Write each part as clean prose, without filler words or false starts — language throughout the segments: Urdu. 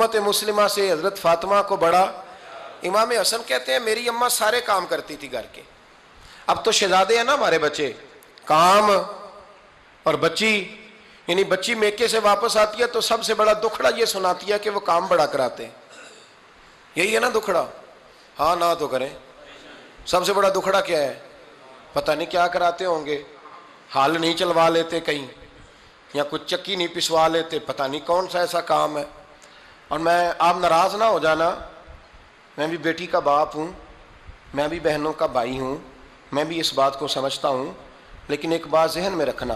امت مسلمہ سے حضرت فاطمہ کو بڑا. امام حسن کہتے ہیں میری اماں سارے کام کرتی تھی گھر کے. اب تو شہزادے ہیں نا ہمارے بچے, کام اور بچی, یعنی بچی میکے سے واپس آتی ہے تو سب سے بڑا دکھڑا یہ سناتی ہے کہ وہ کام بڑا کراتے ہیں. یہی ہے نا دکھڑا؟ ہاں نہ تو کریں. سب سے بڑا دکھڑا کیا ہے؟ پتہ نہیں کیا کراتے ہوں گے, ہال نہیں چلوا لیتے کہیں, یا کچھ چکی نہیں پسوا لیتے, پتہ نہیں کون سا ایسا کام ہے. اور میں, آپ ناراض نہ ہو جانا, میں بھی بیٹی کا باپ ہوں, میں بھی بہنوں کا بھائی ہوں, میں بھی اس بات کو سمجھتا ہوں, لیکن ایک بات ذہن میں رکھنا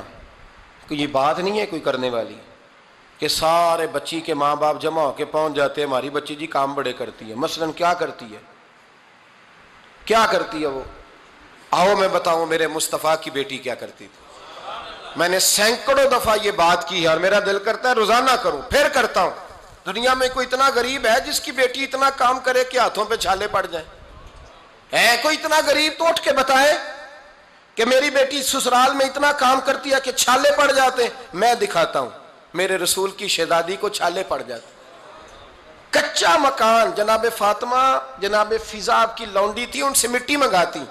کہ یہ بات نہیں ہے کوئی کرنے والی کہ سارے بچی کے ماں باپ جمع ہو کے پہنچ جاتے ہیں ہماری بچی جی کام بڑے کرتی ہے. مثلاً کیا کرتی ہے, کیا کرتی ہے وہ؟ آؤ میں بتاؤں میرے مصطفیٰ کی بیٹی کیا کرتی تھی. میں نے سینکڑوں دفعہ یہ بات کی ہے اور میرا دل کرتا ہے روزانہ کروں, پھر کرتا ہوں. دنیا میں کوئی اتنا غریب ہے جس کی بیٹی اتنا کام کرے کہ ہاتھوں پہ چھالے پڑ جائیں؟ ہے کوئی اتنا غریب تو اٹھ کے بتائے کہ میری بیٹی سسرال میں اتنا کام کرتی ہے کہ چھالے پڑ جاتے ہیں. میں دکھاتا ہوں, میرے رسول کی شہزادی کو چھالے پڑ جاتے. کچا مکان, جناب فاطمہ جناب فضا آپ کی لونڈی تھی, ان سے مٹی منگاتی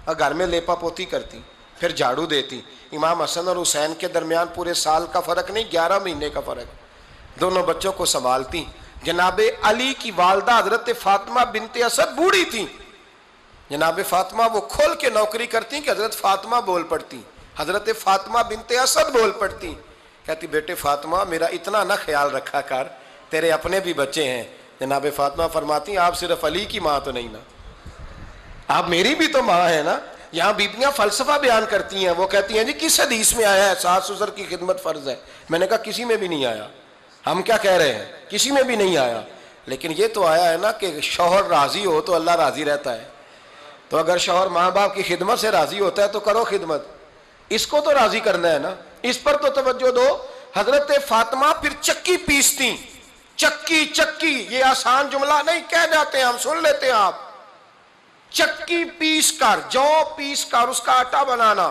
اور گھر میں لیپا پوتی کرتی, پھر جھاڑو دیتی. امام حسن اور حسین کے درمیان پورے سال کا فرق نہیں, 11 مہینے کا فرق. دونوں بچوں کو سنبھالتی. جناب علی کی والدہ حضرت فاطمہ بنت اسد بوڑھی تھی. جناب فاطمہ وہ کھول کے نوکری کرتی کہ حضرت فاطمہ بول پڑتی, حضرت فاطمہ بنت اسد بول پڑتی. کہتی بیٹے فاطمہ میرا اتنا نہ خیال رکھا کر, تیرے اپنے بھی بچے ہیں. جناب فاطمہ فرماتی آپ صرف علی کی ماں تو نہیں نا, آپ میری بھی تو ماں ہے نا. یہاں بیبیاں فلسفہ بیان کرتی ہیں, وہ کہتی ہیں جی کس حدیث میں آیا ہے ساس سسر کی خدمت فرض ہے؟ میں نے کہا کسی میں بھی نہیں آیا. ہم کیا کہہ رہے ہیں, کسی میں بھی نہیں آیا, لیکن یہ تو آیا ہے نا کہ شوہر راضی ہو تو اللہ راضی رہتا ہے. تو اگر شوہر ماں باپ کی خدمت سے راضی ہوتا ہے تو کرو خدمت, اس کو تو راضی کرنا ہے نا, اس پر تو توجہ دو. حضرت فاطمہ پھر چکی پیستی. چکی چکی یہ آسان جملہ نہیں, کہہ جاتے ہیں ہم, سن لیتے ہیں آپ. چکی پیس کر, جو پیس کر اس کا آٹا بنانا,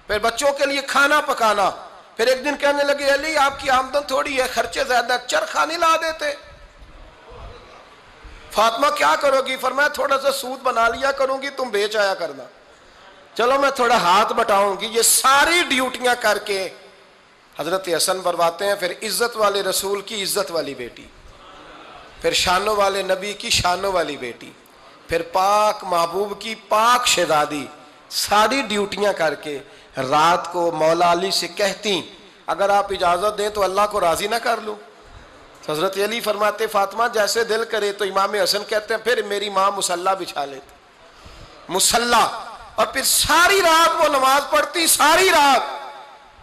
پھر بچوں کے لیے کھانا پکانا. پھر ایک دن کہنے لگے علی آپ کی آمدن تھوڑی ہے, خرچے زیادہ, چرخہ نہیں لا دیتے؟ فاطمہ کیا کرو گی؟ فرمایا تھوڑا سا سود بنا لیا کروں گی, تم بیچ آیا کرنا. چلو میں تھوڑا ہاتھ بٹاؤں گی. یہ ساری ڈیوٹیاں کر کے حضرت حسن برواتے ہیں. پھر عزت والے رسول کی عزت والی بیٹی, پھر شانوں والے نبی کی شانوں والی بیٹی, پھر پاک محبوب کی پاک شہزادی, ساری ڈیوٹیاں کر کے رات کو مولا علی سے کہتی اگر آپ اجازت دیں تو اللہ کو راضی نہ کر لوں. حضرت علی فرماتے فاطمہ جیسے دل کرے. تو امام حسن کہتے ہیں پھر میری ماں مصلی بچھا لیتی, مصلی, اور پھر ساری رات وہ نماز پڑھتی, ساری رات.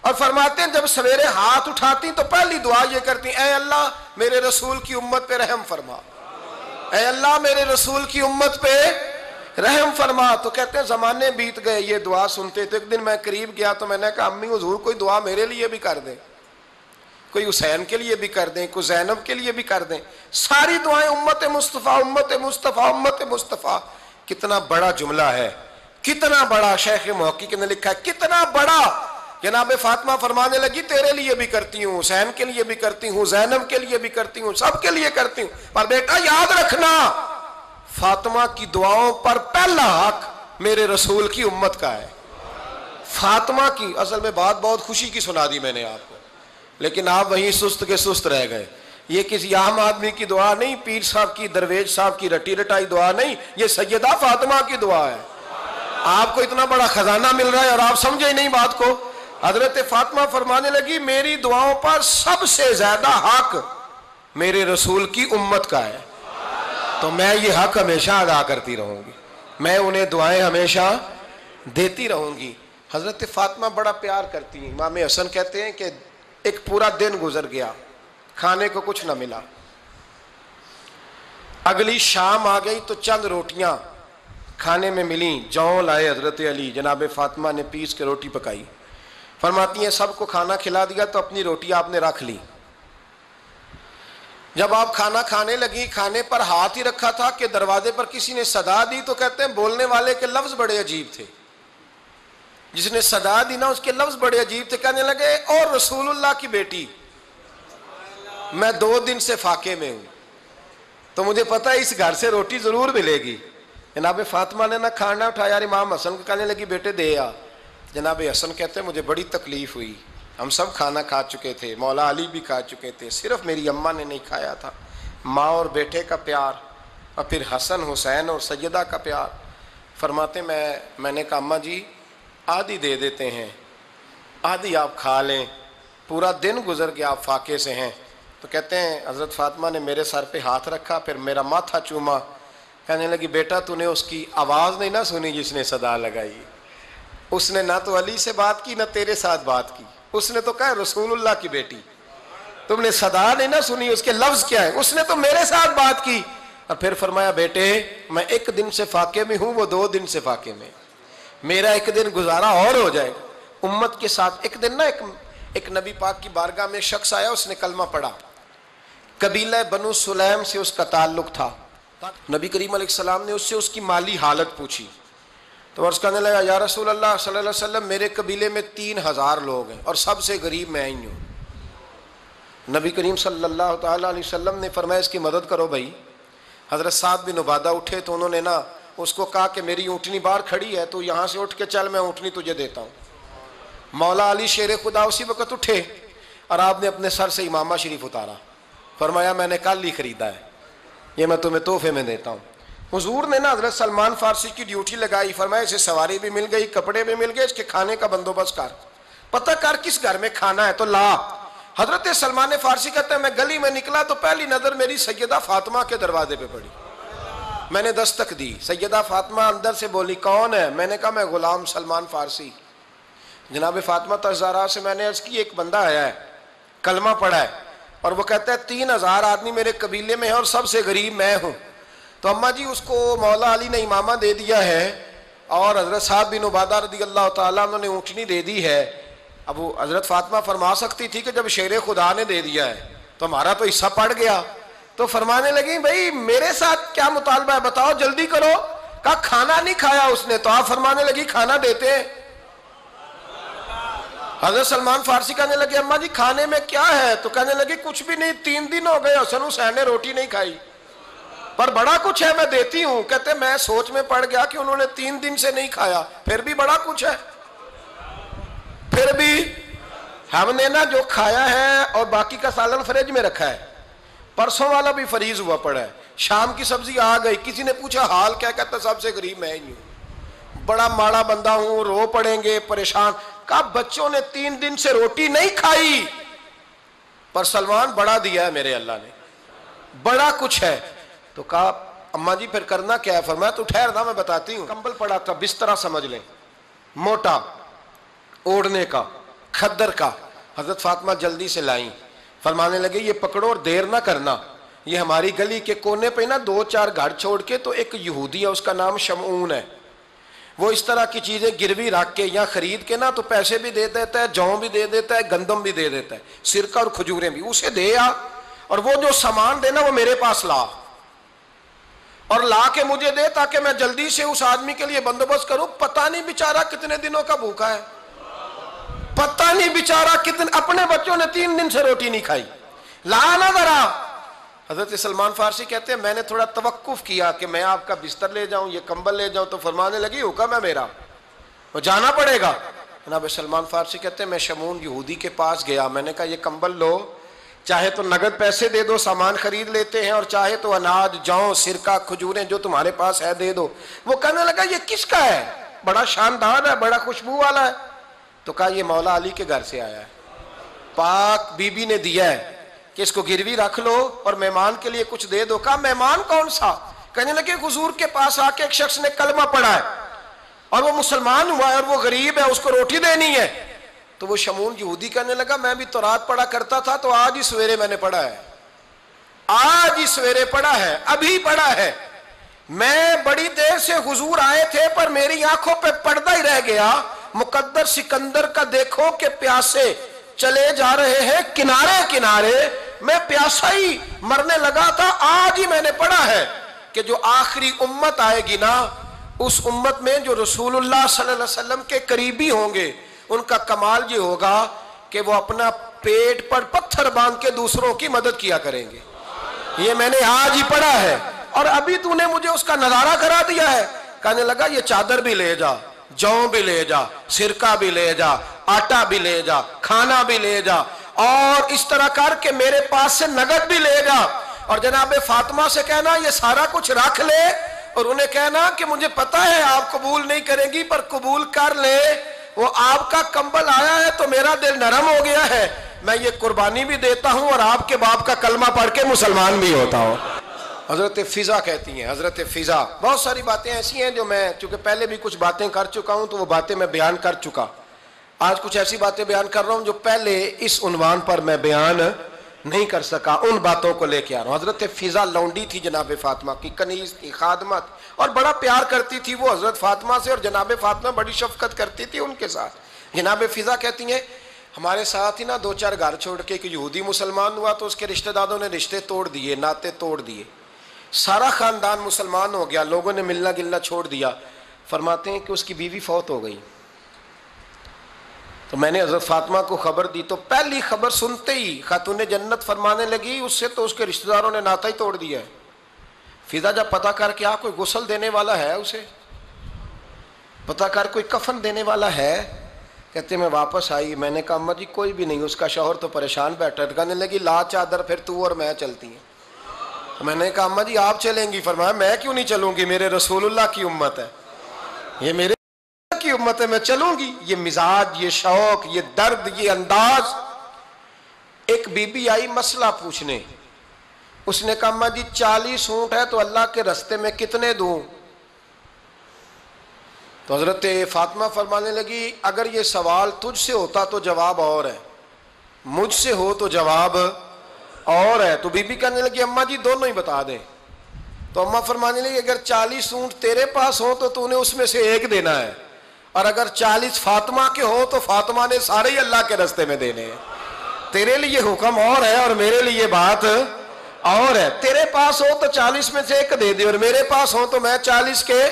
اور فرماتے ہیں جب سویرے ہاتھ اٹھاتی تو پہلی دعا یہ کرتی اے اللہ میرے رسول کی امت پہ رحم فرما, اے اللہ میرے رسول کی امت پہ رحم فرما. تو کہتے ہیں زمانے بیت گئے یہ دعا سنتے. تو ایک دن میں قریب گیا تو میں نے کہا امی حضور کوئی دعا میرے لیے بھی کر دیں, کوئی حسین کے لیے بھی کر دیں, کوئی زینب کے لیے بھی کر دیں. ساری دعائیں امت مصطفیٰ امت مصطفیٰ امت مصطفیٰ. کتنا بڑا جملہ ہے, کتنا بڑا. شیخ محقق نے لکھا ہے کتنا بڑا. جناب فاطمہ فرمانے لگی تیرے لیے بھی کرتی ہوں, حسین کے لیے بھی کرتی ہوں, زینب کے لیے بھی کرتی ہوں, سب کے لیے کرتی ہوں. پر بیٹا یاد رکھنا فاطمہ کی دعاؤں پر پہلا حق میرے رسول کی امت کا ہے. فاطمہ کی اصل میں بات بہت خوشی کی سنا دی میں نے آپ کو, لیکن آپ وہیں سست کے سست رہ گئے. یہ کسی عام آدمی کی دعا نہیں, پیر صاحب کی, درویش صاحب کی رٹی رٹائی دعا نہیں, یہ سیدہ فاطمہ کی دعا ہے. آپ کو اتنا بڑا خزانہ مل رہا ہے اور آپ سمجھے نہیں بات کو. حضرت فاطمہ فرمانے لگی میری دعاؤں پر سب سے زیادہ حق میرے رسول کی امت کا ہے, تو میں یہ حق ہمیشہ ادا کرتی رہوں گی, میں انہیں دعائیں ہمیشہ دیتی رہوں گی. حضرت فاطمہ بڑا پیار کرتی ہیں. امام حسن کہتے ہیں کہ ایک پورا دن گزر گیا, کھانے کو کچھ نہ ملا. اگلی شام آ گئی تو چند روٹیاں کھانے میں ملیں, جوں لائے حضرت علی, جناب فاطمہ نے پیس کے روٹی پکائی. فرماتی ہیں سب کو کھانا کھلا دیا تو اپنی روٹی آپ نے رکھ لی. جب آپ کھانا کھانے لگی, کھانے پر ہاتھ ہی رکھا تھا کہ دروازے پر کسی نے صدا دی. تو کہتے ہیں بولنے والے کے لفظ بڑے عجیب تھے, جس نے صدا دی نا اس کے لفظ بڑے عجیب تھے. کہنے لگے اور رسول اللہ کی بیٹی, میں 2 دن سے فاقے میں ہوں, تو مجھے پتا ہے اس گھر سے روٹی ضرور ملے گی۔ جناب فاطمہ نے نہ کھانا اٹھایا، یار امام حسن کو کہنے لگی بیٹے دے آ۔ جناب حسن کہتے ہیں مجھے بڑی تکلیف ہوئی، ہم سب کھانا کھا چکے تھے، مولا علی بھی کھا چکے تھے، صرف میری اماں نے نہیں کھایا تھا۔ ماں اور بیٹے کا پیار، اور پھر حسن حسین اور سیدہ کا پیار۔ فرماتے میں نے کہا اماں جی آدھی دے دیتے ہیں، آدھی آپ کھا لیں، پورا دن گزر گیا آپ فاقے سے ہیں۔ تو کہتے ہیں حضرت فاطمہ نے میرے سر پہ ہاتھ رکھا، پھر میرا ماتھا چوما، کہنے لگی بیٹا تو نے اس کی آواز نہیں نہ سنی جس نے صدا لگائی، اس نے نہ تو علی سے بات کی نہ تیرے ساتھ بات کی، اس نے تو کہا رسول اللہ کی بیٹی، تم نے صدا نہیں نہ سنی، اس کے لفظ کیا ہے، اس نے تو میرے ساتھ بات کی۔ اور پھر فرمایا بیٹے میں ایک دن سے فاقے میں ہوں، وہ 2 دن سے فاقے میں، میرا ایک دن گزارا اور ہو جائے گا امت کے ساتھ۔ ایک دن نا ایک نبی پاک کی بارگاہ میں شخص آیا، اس نے کلمہ پڑھا، قبیلہ بنو سلیم سے اس کا تعلق تھا۔ نبی کریم علیہ السلام نے اس سے اس کی مالی حالت پوچھی، تو عرض کرنے لگا یا رسول اللہ صلی اللہ علیہ وسلم میرے قبیلے میں 3000 لوگ ہیں اور سب سے غریب میں ہی ہوں۔ نبی کریم صلی اللہ تعالیٰ علیہ وسلم نے فرمایا اس کی مدد کرو بھائی۔ حضرت سعد بن عبادہ اٹھے تو انہوں نے نا اس کو کہا کہ میری اونٹنی باہر کھڑی ہے تو یہاں سے اٹھ کے چل، میں اونٹنی تجھے دیتا ہوں۔ مولا علی شیر خدا اسی وقت اٹھے اور آپ نے اپنے سر سے امامہ شریف اتارا، فرمایا میں نے کل ہی خریدا ہے، یہ میں تمہیں تحفے میں دیتا ہوں۔ حضور نے نا حضرت سلمان فارسی کی ڈیوٹی لگائی، فرمایا اسے سواری بھی مل گئی، کپڑے بھی مل گئے، اس کے کھانے کا بندوبست کر، پتہ کر کس گھر میں کھانا ہے تو لا۔ حضرت سلمان فارسی کہتے ہیں میں گلی میں نکلا تو پہلی نظر میری سیدہ فاطمہ کے دروازے پہ پڑی، میں نے دستک دی، سیدہ فاطمہ اندر سے بولی کون ہے؟ میں نے کہا میں غلام سلمان فارسی۔ جناب فاطمہ تزارہ سے میں نے عرض کی ایک بندہ آیا ہے، کلمہ پڑھا ہے، اور وہ کہتا ہے 3000 آدمی میرے قبیلے میں ہیں اور سب سے غریب میں ہوں۔ تو اماں جی اس کو مولا علی نے امامہ دے دیا ہے اور حضرت سعد بن عبادہ رضی اللہ تعالیٰ عنہ نے اونٹنی دے دی ہے۔ اب وہ حضرت فاطمہ فرما سکتی تھی کہ جب شیر خدا نے دے دیا ہے تو ہمارا تو حصہ پڑ گیا، تو فرمانے لگی بھائی میرے ساتھ کیا مطالبہ ہے بتاؤ جلدی کرو۔ کہا کھانا نہیں کھایا اس نے، تو آپ فرمانے لگی کھانا دیتے ہیں۔ حضرت سلمان فارسی کہنے لگے اماں جی کھانے میں کیا ہے؟ تو کہنے لگی کچھ بھی نہیں، 3 دن ہو گئے حسن حسین نے روٹی نہیں کھائی، پر بڑا کچھ ہے میں دیتی ہوں۔ کہتے میں سوچ میں پڑ گیا کہ انہوں نے 3 دن سے نہیں کھایا، پھر بھی بڑا کچھ ہے، پھر بھی ہم نے نا جو کھایا ہے اور باقی کا سالن فریج میں رکھا ہے، پرسوں والا بھی فریز ہوا پڑا ہے، شام کی سبزی آ گئی، کسی نے پوچھا حال کیا؟ کہتا سب سے غریب میں ہی ہوں، بڑا ماڑا بندہ ہوں، رو پڑیں گے پریشان۔ کہا بچوں نے 3 دن سے روٹی نہیں کھائی، پر سلمان بڑا دیا ہے میرے اللہ نے، بڑا کچھ ہے۔ تو کہا اماں جی پھر کرنا کیا ہے؟ فرمایا تو ٹھہر نا میں بتاتی ہوں۔ کمبل پڑا تھا، بسترا سمجھ لیں، موٹا اوڑھنے کا، کھدر کا، حضرت فاطمہ جلدی سے لائیں، فرمانے لگے یہ پکڑو اور دیر نہ کرنا، یہ ہماری گلی کے کونے پہ نا 2-4 گھر چھوڑ کے تو ایک یہودی ہے، اس کا نام شمعون ہے، وہ اس طرح کی چیزیں گروی رکھ کے یا خرید کے نا تو پیسے بھی دے دیتا ہے، جوں بھی دے دیتا ہے، گندم بھی دے دیتا ہے، سرکہ اور کھجوریں بھی، اسے دے آ، اور وہ جو سامان دینا وہ میرے پاس لا، اور لا کے مجھے دے تاکہ میں جلدی سے اس آدمی کے لیے بندوبست کروں۔ پتہ نہیں بیچارہ کتنے دنوں کا بھوکا ہے، پتہ نہیں بیچارہ کتنے، اپنے بچوں نے 3 دن سے روٹی نہیں کھائی، لا نہ ذرا۔ حضرت سلمان فارسی کہتے ہیں میں نے تھوڑا توقف کیا کہ میں آپ کا بستر لے جاؤں، یہ کمبل لے جاؤں، تو فرمانے لگی حکم ہے میرا، وہ جانا پڑے گا۔ جناب سلمان فارسی کہتے ہیں میں شمعون یہودی کے پاس گیا، میں نے کہا یہ کمبل لو، چاہے تو نگد پیسے دے دو، سامان خرید لیتے ہیں، اور چاہے تو اناج، جوں، سرکہ، کھجوریں جو تمہارے پاس ہے دے دو۔ وہ کہنے لگا یہ کس کا ہے؟ بڑا شاندار ہے، بڑا خوشبو والا ہے۔ تو کہا یہ مولا علی کے گھر سے آیا ہے، پاک بی بی نے دیا ہے کہ اس کو گروی رکھ لو اور مہمان کے لیے کچھ دے دو۔ کہا مہمان کون سا؟ کہنے لگے حضور کے پاس آ کے ایک شخص نے کلمہ پڑھا ہے اور وہ مسلمان ہوا ہے اور وہ غریب ہے، اس کو روٹی دینی ہے۔ تو وہ شمعون یہودی کہنے لگا میں بھی تورات پڑھا کرتا تھا، تو آج ہی سویرے میں نے پڑھا ہے، آج ہی سویرے پڑھا ہے، ابھی پڑھا ہے، میں بڑی دیر سے حضور آئے تھے پر میری آنکھوں پہ پردہ ہی رہ گیا، مقدر سکندر کا دیکھو کہ پیاسے چلے جا رہے ہیں کنارے کنارے، میں پیاسا ہی مرنے لگا تھا، آج ہی میں نے پڑھا ہے کہ جو آخری امت آئے گی نا، اس امت میں جو رسول اللہ صلی اللہ علیہ وسلم کے قریبی ہوں گے، ان کا کمال یہ ہوگا کہ وہ اپنا پیٹ پر پتھر باندھ کے دوسروں کی مدد کیا کریں گے۔ یہ میں نے آج ہی پڑھا ہے اور ابھی تو نے مجھے اس کا نظارہ کرا دیا ہے. کہنے لگا یہ چادر بھی لے جا, جو بھی لے جا, سرکہ بھی لے جا, آٹا بھی لے جا, کھانا بھی لے جا, اور اس طرح کر کے میرے پاس سے نگد بھی لے جا, اور جناب فاطمہ سے کہنا یہ سارا کچھ رکھ لے, اور انہیں کہنا کہ مجھے پتا ہے آپ قبول نہیں کریں گی پر قبول کر لے, وہ آپ کا کمبل آیا ہے تو میرا دل نرم ہو گیا ہے, میں یہ قربانی بھی دیتا ہوں اور آپ کے باپ کا کلمہ پڑھ کے مسلمان بھی ہوتا ہوں. حضرت فضا کہتی ہیں, حضرت فضا. بہت ساری باتیں ایسی ہیں جو میں چونکہ پہلے بھی کچھ باتیں کر چکا ہوں تو وہ باتیں میں بیان کر چکا. آج کچھ ایسی باتیں بیان کر رہا ہوں جو پہلے اس عنوان پر میں بیان نہیں کر سکا, ان باتوں کو لے کے آ رہا ہوں. حضرت فضا لونڈی تھی جناب فاطمہ کی, کنیز تھی, خادمہ تھی, اور بڑا پیار کرتی تھی وہ حضرت فاطمہ سے, اور جناب فاطمہ بڑی شفقت کرتی تھی ان کے ساتھ. جناب فضا کہتی ہیں ہمارے ساتھ ہی نا 2-4 گھر چھوڑ کے ایک یہودی مسلمان ہوا تو اس کے رشتہ داروں نے رشتے توڑ دیے, ناطے توڑ دیے, سارا خاندان مسلمان ہو گیا, لوگوں نے ملنا گلنا چھوڑ دیا. فرماتے ہیں کہ اس کی بیوی فوت ہو گئی تو میں نے حضرت فاطمہ کو خبر دی تو پہلی خبر سنتے ہی خاتون جنت فرمانے لگی اس سے تو اس کے رشتہ داروں نے ناتا ہی توڑ دیا ہے. فضا جب پتہ کر کے کوئی غسل دینے والا ہے, اسے پتہ کر کوئی کفن دینے والا ہے, کہتے میں واپس آئی, میں نے کہا اماں جی کوئی بھی نہیں, اس کا شوہر تو پریشان بیٹھا. کہنے لگی لا چادر پھر تو اور میں چلتی ہیں. تو میں نے کہا اماں جی آپ چلیں گی؟ فرمایا میں کیوں نہیں چلوں گی, میرے رسول اللہ کی امت ہے, یہ میرے کی امت ہے, میں چلوں گی. یہ مزاج, یہ شوق, یہ درد, یہ انداز. ایک بی بی آئی مسئلہ پوچھنے, اس نے کہا اماں جی 40 اونٹ ہے تو اللہ کے رستے میں کتنے دوں؟ تو حضرت فاطمہ فرمانے لگی اگر یہ سوال تجھ سے ہوتا تو جواب اور ہے, مجھ سے ہو تو جواب اور ہے. تو بی بی کہنے لگی اماں جی دونوں ہی بتا دیں. تو اماں فرمانے لگی اگر 40 اونٹ تیرے پاس ہو تو تو نے اس میں سے ایک دینا ہے, اور اگر 40 فاطمہ کے ہو تو فاطمہ نے سارے ہی اللہ کے رستے میں دینے ہیں. تیرے لیے حکم اور ہے اور میرے لیے بات اور ہے. تیرے پاس ہو تو 40 میں سے ایک دے دے, اور میرے پاس ہو تو میں 40 کے.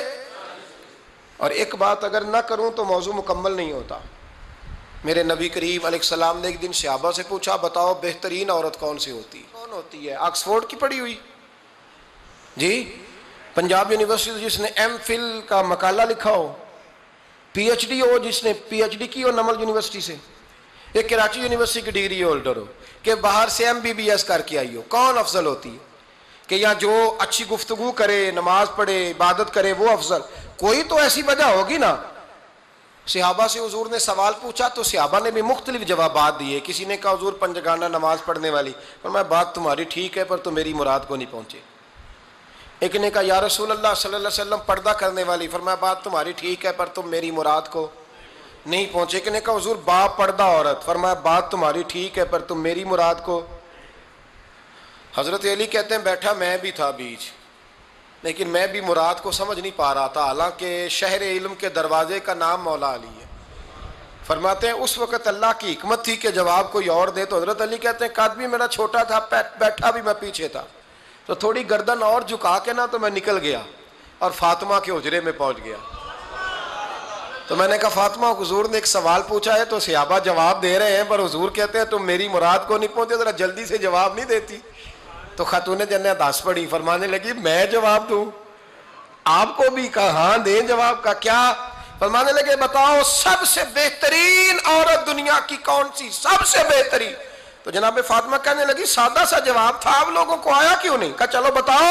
اور ایک بات اگر نہ کروں تو موضوع مکمل نہیں ہوتا. میرے نبی کریم علیہ السلام نے ایک دن صحابہ سے پوچھا بتاؤ بہترین عورت کون سی ہوتی ہے؟ کون ہوتی ہے؟ آکسفورڈ کی پڑھی ہوئی جی, پنجاب یونیورسٹی جس نے ایم فل کا مقالہ لکھا ہو, پی ایچ ڈی ہو جس نے پی ایچ ڈی کی ہو نمل یونیورسٹی سے, ایک کراچی یونیورسٹی کی ڈگری ہولڈر ہو, کہ باہر سے ایم بی بی ایس کر کے آئی ہو. کون افضل ہوتی ہے؟ کہ یا جو اچھی گفتگو کرے, نماز پڑھے, عبادت کرے, وہ افضل؟ کوئی تو ایسی وجہ ہوگی نا. صحابہ سے حضور نے سوال پوچھا تو صحابہ نے بھی مختلف جوابات دیے. کسی نے کہا حضور پنجگانہ نماز پڑھنے والی, فرمایا بات تمہاری ٹھیک ہے پر تم میری مراد کو نہیں پہنچے. ایک نے کہا یا رسول اللہ صلی اللہ علیہ وسلم پردہ کرنے والی, فرمایا بات تمہاری ٹھیک ہے پر تم میری مراد کو نہیں پہنچے. ایک نے کہا حضور با پردہ عورت, فرمایا بات تمہاری ٹھیک ہے پر تم میری مراد کو. حضرت علی کہتے ہیں بیٹھا میں بھی تھا بیچ, لیکن میں بھی مراد کو سمجھ نہیں پا رہا تھا, حالانکہ شہر علم کے دروازے کا نام مولا علی ہے. فرماتے ہیں اس وقت اللہ کی حکمت تھی کہ جواب کوئی اور دے. تو حضرت علی کہتے ہیں قد بھی میرا چھوٹا تھا, بیٹھا بھی میں پیچھے تھا, تو تھوڑی گردن اور جھکا کے نا تو میں نکل گیا اور فاطمہ کے حجرے میں پہنچ گیا. تو میں نے کہا فاطمہ حضور نے ایک سوال پوچھا ہے تو صحابہ جواب دے رہے ہیں پر حضور کہتے ہیں تم میری مراد کو نہیں پہنچے, ذرا جلدی سے جواب نہیں دیتی. تو خاتون جنت ہنس پڑی, فرمانے لگی میں جواب دوں؟ آپ کو بھی کہا ہاں دیں جواب کا. کیا؟ فرمانے لگے بتاؤ سب سے بہترین عورت دنیا کی کون سی, سب سے بہترین؟ تو جناب فاطمہ کہنے لگی سادہ سا جواب تھا, آپ لوگوں کو آیا کیوں نہیں؟ کہا چلو بتاؤ.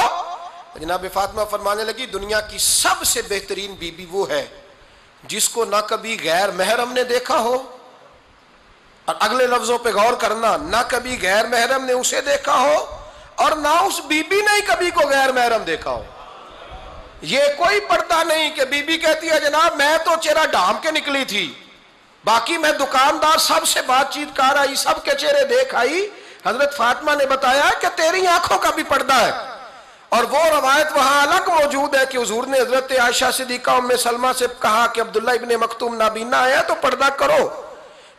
جناب فاطمہ فرمانے لگی دنیا کی سب سے بہترین بی بی وہ ہے جس کو نہ کبھی غیر محرم نے دیکھا ہو, اور اگلے لفظوں پہ غور کرنا, نہ کبھی غیر محرم نے اسے دیکھا ہو اور نہ اس بی بی نے کبھی کو غیر محرم دیکھا ہو. یہ کوئی پردہ نہیں کہ بی بی کہتی ہے جناب میں تو چہرہ ڈھام کے نکلی تھی, باقی میں دکاندار سب سے بات چیت کر آئی, سب کے چہرے دیکھ آئی. حضرت فاطمہ نے بتایا کہ تیری آنکھوں کا بھی پردہ ہے. اور وہ روایت وہاں الگ موجود ہے کہ حضور نے حضرت عائشہ صدیقہ ام سلمہ سے کہا کہ عبداللہ ابن مکتوم نابینا ہے تو پردہ کرو.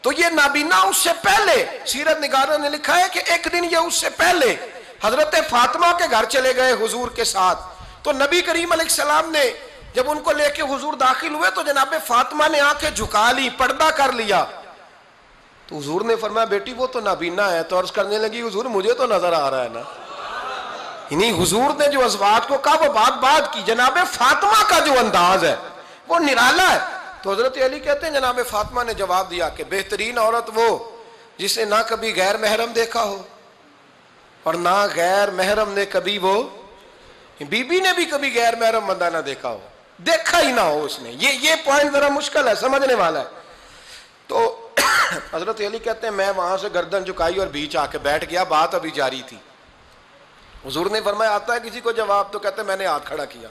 تو یہ نابینا اس سے پہلے, سیرت نگاروں نے لکھا ہے کہ ایک دن یہ اس سے پہلے حضرت فاطمہ کے گھر چلے گئے حضور کے ساتھ. تو نبی کریم علیہ السلام نے جب ان کو لے کے حضور داخل ہوئے تو جناب فاطمہ نے آنکھیں جھکا لی, پردہ کر لیا. تو حضور نے فرمایا بیٹی وہ تو نابینا ہے. تو عرض کرنے لگی حضور مجھے تو نظر آ رہا ہے نا. انہیں حضور نے جو ازواج کو کہا وہ بات کی. جناب فاطمہ کا جو انداز ہے وہ نرالا ہے. تو حضرت علی کہتے ہیں جناب فاطمہ نے جواب دیا کہ بہترین عورت وہ جس نے نہ کبھی غیر محرم دیکھا ہو اور نہ غیر محرم نے کبھی وہ بی بی نے بھی کبھی غیر محرم بندہ نہ دیکھا ہو, دیکھا ہی نہ ہو اس نے. یہ پوائنٹ ذرا مشکل ہے, سمجھنے والا ہے. تو حضرت علی کہتے ہیں میں وہاں سے گردن جھکائی اور بیچ آ کے بیٹھ گیا, بات ابھی جاری تھی. حضور نے فرمایا آتا ہے کسی کو جواب؟ تو کہتے ہیں میں نے ہاتھ کھڑا کیا.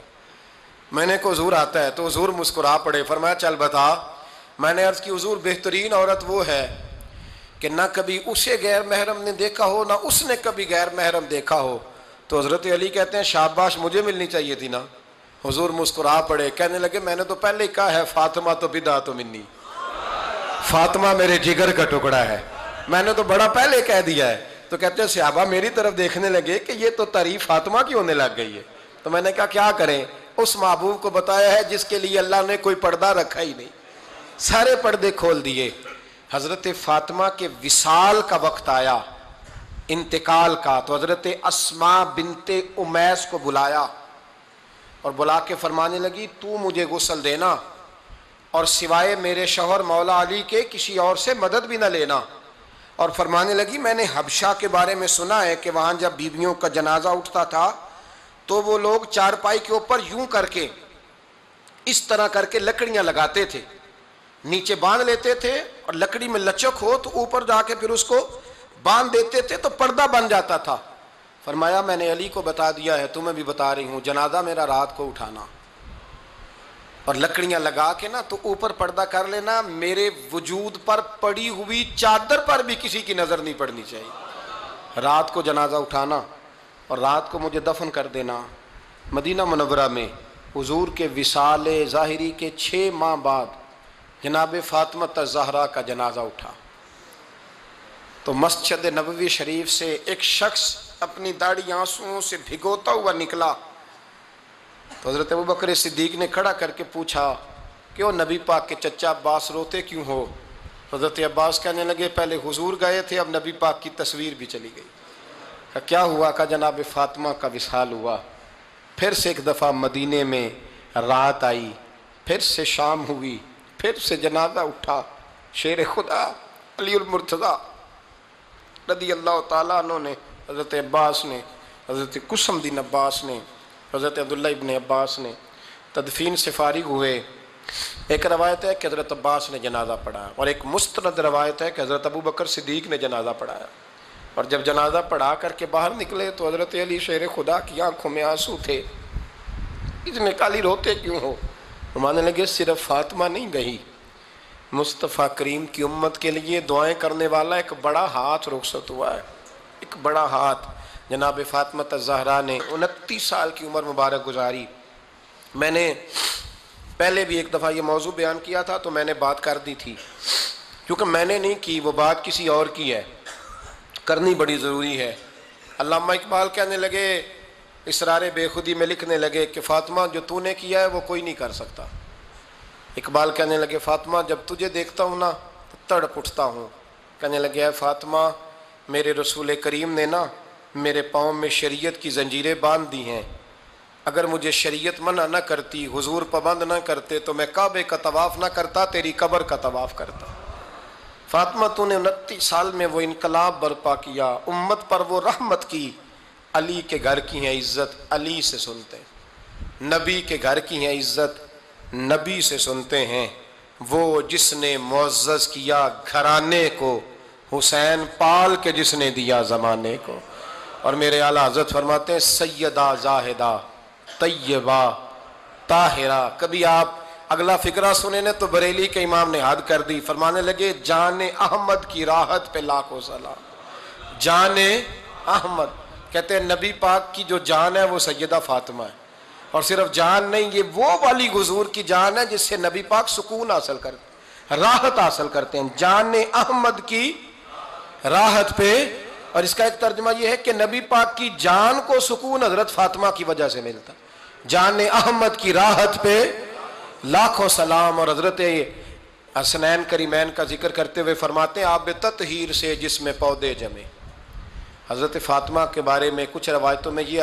میں نے کو حضور آتا ہے, تو حضور مسکرا پڑے, فرمایا چل بتا. میں نے عرض کی حضور بہترین عورت وہ ہے کہ نہ کبھی اسے غیر محرم نے دیکھا ہو نہ اس نے کبھی غیر محرم دیکھا ہو. تو حضرت علی کہتے ہیں شاباش, مجھے ملنی چاہیے تھی نا. حضور مسکرا پڑے, کہنے لگے میں نے تو پہلے ہی کہا ہے فاطمہ تو بدعت منی, فاطمہ میرے جگر کا ٹکڑا ہے, میں نے تو بڑا پہلے کہہ دیا ہے. تو کہتے ہیں صحابہ میری طرف دیکھنے لگے کہ یہ تو تعریف فاطمہ کی ہونے لگ گئی ہے. تو میں نے کہا کیا کریں, اس محبوب کو بتایا ہے جس کے لیے اللہ نے کوئی پردہ رکھا ہی نہیں, سارے پردے کھول دیے. حضرت فاطمہ کے وصال کا وقت آیا, انتقال کا. تو حضرت اسماء بنت امیس کو بلایا اور بلا کے فرمانے لگی تو مجھے غسل دینا اور سوائے میرے شوہر مولا علی کے کسی اور سے مدد بھی نہ لینا. اور فرمانے لگی میں نے حبشہ کے بارے میں سنا ہے کہ وہاں جب بیویوں کا جنازہ اٹھتا تھا تو وہ لوگ چارپائی کے اوپر یوں کر کے اس طرح کر کے لکڑیاں لگاتے تھے, نیچے باندھ لیتے تھے اور لکڑی میں لچک ہو تو اوپر جا کے پھر اس کو باندھ دیتے تھے تو پردہ بن جاتا تھا. فرمایا میں نے علی کو بتا دیا ہے, تمہیں بھی بتا رہی ہوں, جنازہ میرا رات کو اٹھانا اور لکڑیاں لگا کے نا تو اوپر پردہ کر لینا, میرے وجود پر پڑی ہوئی چادر پر بھی کسی کی نظر نہیں پڑنی چاہیے. رات کو جنازہ اٹھانا اور رات کو مجھے دفن کر دینا. مدینہ منورہ میں حضور کے وصال ظاہری کے 6 ماہ بعد جناب فاطمہ الزہرا کا جنازہ اٹھا. تو مسجد نبوی شریف سے ایک شخص اپنی داڑھی آنسوؤں سے بھگوتا ہوا نکلا. تو حضرت ابوبکر صدیق نے کھڑا کر کے پوچھا کیوں نبی پاک کے چچا عباس روتے کیوں ہو؟ حضرت عباس کہنے لگے پہلے حضور گئے تھے, اب نبی پاک کی تصویر بھی چلی گئی. کیا ہوا؟ کہ جناب فاطمہ کا وصال ہوا. پھر سے ایک دفعہ مدینے میں رات آئی, پھر سے شام ہوئی, پھر سے جنازہ اٹھا. شیر خدا علی المرتضیٰ رضی اللہ تعالیٰ عنہ نے, حضرت عباس نے, حضرت قسم دین عباس نے, حضرت عبداللہ ابن عباس نے تدفین سے فارغ ہوئے. ایک روایت ہے کہ حضرت عباس نے جنازہ پڑھایا اور ایک مستند روایت ہے کہ حضرت ابوبکر صدیق نے جنازہ پڑھایا. اور جب جنازہ پڑھا کر کے باہر نکلے تو حضرت علی شیر خدا کی آنکھوں میں آنسو تھے. اتنے کالی روتے کیوں ہو؟ ماننے لگے صرف فاطمہ نہیں گئی, مصطفیٰ کریم کی امت کے لیے دعائیں کرنے والا ایک بڑا ہاتھ رخصت ہوا ہے, ایک بڑا ہاتھ. جناب فاطمہ الزہرا نے 29 سال کی عمر مبارک گزاری. میں نے پہلے بھی ایک دفعہ یہ موضوع بیان کیا تھا تو میں نے بات کر دی تھی, کیونکہ میں نے نہیں کی, وہ بات کسی اور کی ہے, کرنی بڑی ضروری ہے. علامہ اقبال کہنے لگے, اسرار بے خودی میں لکھنے لگے کہ فاطمہ جو تو نے کیا ہے وہ کوئی نہیں کر سکتا. اقبال کہنے لگے فاطمہ جب تجھے دیکھتا ہوں نا تو تڑپ اٹھتا ہوں. کہنے لگے اے فاطمہ میرے رسول کریم نے نا میرے پاؤں میں شریعت کی زنجیریں باندھ دی ہیں, اگر مجھے شریعت منع نہ کرتی, حضور پابند نہ کرتے تو میں کعبے کا طواف نہ کرتا, تیری قبر کا طواف کرتا. فاطمہ تو نے 29 سال میں وہ انقلاب برپا کیا, امت پر وہ رحمت کی. علی کے گھر کی ہے عزت, علی سے سنتے ہیں. نبی کے گھر کی ہے عزت, نبی سے سنتے ہیں. وہ جس نے معزز کیا گھرانے کو, حسین پال کے جس نے دیا زمانے کو. اور میرے اعلیٰ حضرت فرماتے ہیں سیدہ زاہدہ طیبہ طاہرہ. کبھی آپ اگلا فقرہ سنے نے تو بریلی کے امام نے حد کر دی, فرمانے لگے جان احمد کی راحت پہ لاکھوں سلام. جان احمد کہتے ہیں نبی پاک کی جو جان ہے وہ سیدہ فاطمہ ہے, اور صرف جان نہیں, یہ وہ والی حضور کی جان ہے جس سے نبی پاک سکون حاصل کرتے, راحت حاصل کرتے ہیں. جان احمد کی راحت پہ, اور اس کا ایک ترجمہ یہ ہے کہ نبی پاک کی جان کو سکون حضرت فاطمہ کی وجہ سے ملتا. جان احمد کی راحت پہ لاکھوں سلام. اور حضرت حسنین کریمین کا ذکر کرتے ہوئے فرماتے ہیں آب تطہیر سے جس میں پودے جمے. حضرت فاطمہ کے بارے میں کچھ روایتوں میں یہ